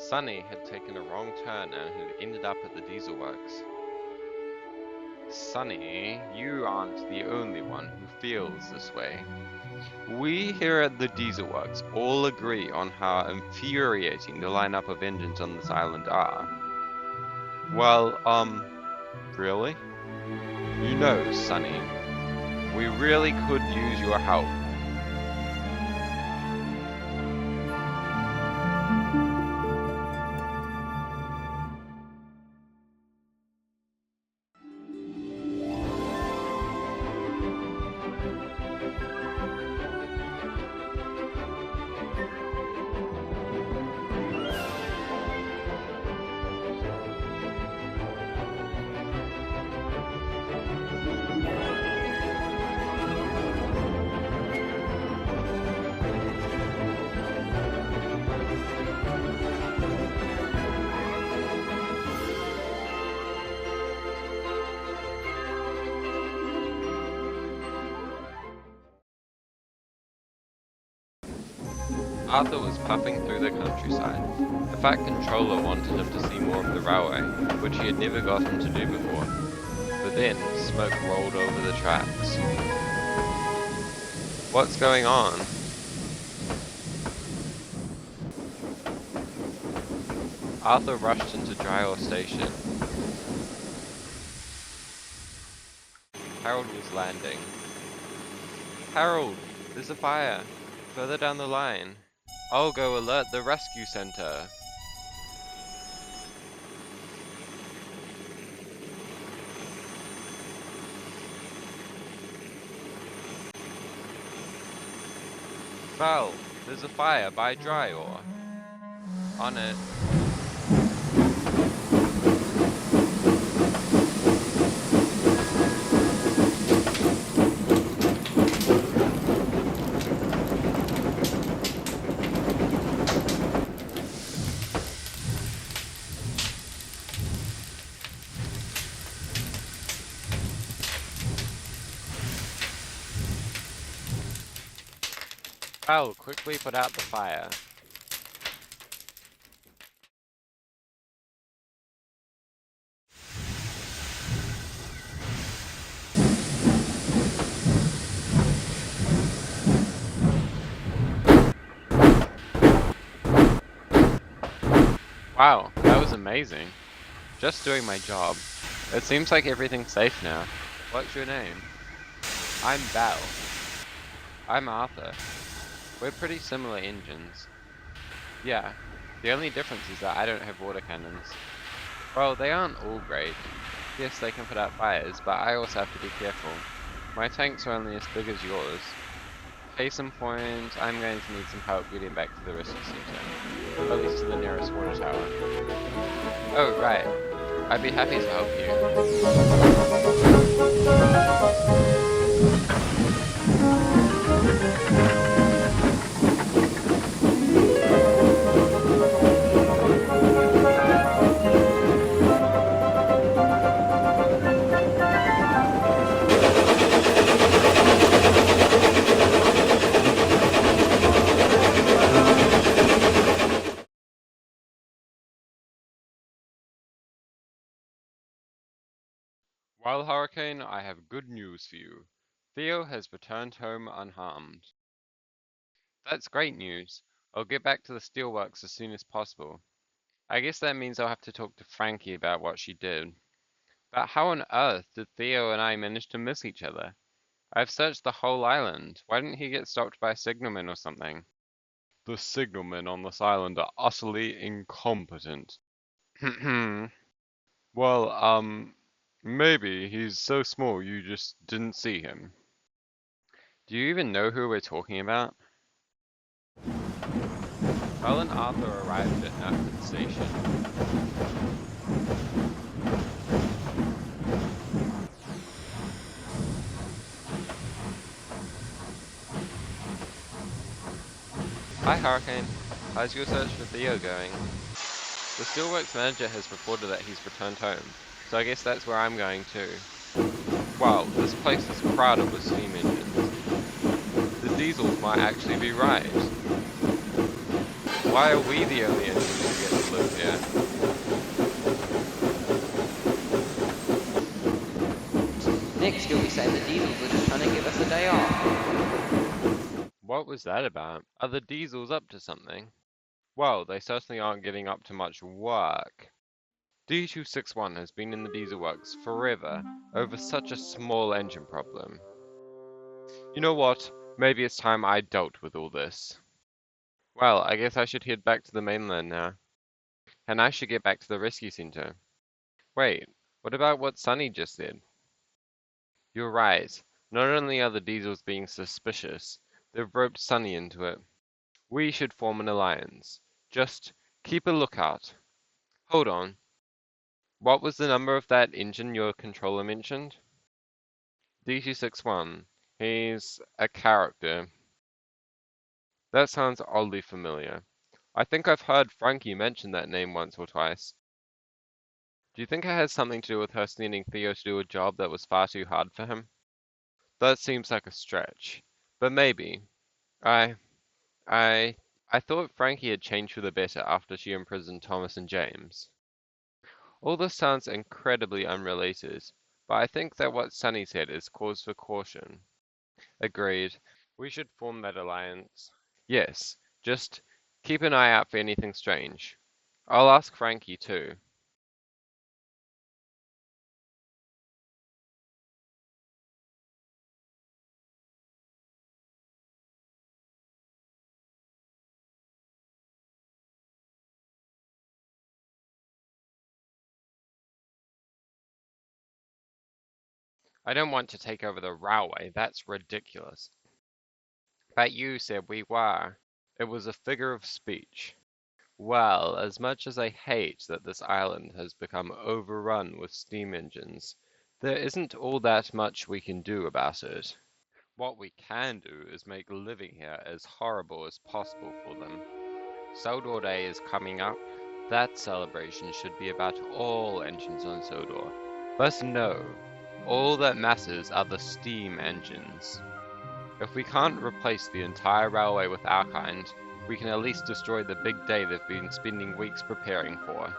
Sonny had taken a wrong turn and had ended up at the diesel works. Sonny, you aren't the only one who feels this way. We here at the diesel works all agree on how infuriating the lineup of engines on this island are. Well, really? You know, Sonny, we really could use your help. Arthur was puffing through the countryside. The Fat Controller wanted him to see more of the railway, which he had never gotten to do before. But then, smoke rolled over the tracks. What's going on? Arthur rushed into Dryle Station. Harold was landing. Harold, there's a fire! Further down the line. I'll go alert the rescue center. Val, there's a fire by Dryle. On it. Val, quickly put out the fire. Wow, that was amazing. Just doing my job. It seems like everything's safe now. What's your name? I'm Val. I'm Arthur. We're pretty similar engines. Yeah, the only difference is that I don't have water cannons. Well, they aren't all great. Yes, they can put out fires, but I also have to be careful. My tanks are only as big as yours. Case in point, I'm going to need some help getting back to the rescue center. At least to the nearest water tower. Oh, right. I'd be happy to help you. While Hurricane, I have good news for you. Theo has returned home unharmed. That's great news. I'll get back to the steelworks as soon as possible. I guess that means I'll have to talk to Frankie about what she did. But how on earth did Theo and I manage to miss each other? I've searched the whole island. Why didn't he get stopped by a signalman or something? The signalmen on this island are utterly incompetent. Well, maybe he's so small you just didn't see him. Do you even know who we're talking about? Val and Arthur arrived at Nafton Station. Hi Hurricane, how's your search for Theo going? The Steelworks manager has reported that he's returned home, so I guess that's where I'm going too. Wow, this place is crowded with steam engines. The diesels might actually be right. Why are we the only engines who get to live next you'll be saying the diesels are just trying to give us a day off. What was that about? Are the diesels up to something? Well, they certainly aren't getting up to much work. D261 has been in the diesel works forever over such a small engine problem. You know what? Maybe it's time I dealt with all this. Well, I guess I should head back to the mainland now. And I should get back to the rescue center. Wait, what about what Sunny just said? You're right. Not only are the diesels being suspicious, they've roped Sunny into it. We should form an alliance. Just keep a lookout. Hold on. What was the number of that engine your controller mentioned? D261. He's a character. That sounds oddly familiar. I think I've heard Frankie mention that name once or twice. Do you think it has something to do with her sending Theo to do a job that was far too hard for him? That seems like a stretch. But maybe. I I I thought Frankie had changed for the better after she imprisoned Thomas and James. All this sounds incredibly unrelated, but I think that what Sunny said is cause for caution. Agreed. We should form that alliance. Yes, just keep an eye out for anything strange. I'll ask Frankie too. I don't want to take over the railway, that's ridiculous. But you said we were. It was a figure of speech. Well, as much as I hate that this island has become overrun with steam engines, there isn't all that much we can do about it. What we can do is make living here as horrible as possible for them. Sodor Day is coming up. That celebration should be about all engines on Sodor. But no, all that matters are the steam engines. If we can't replace the entire railway with our kind, we can at least destroy the big day they've been spending weeks preparing for.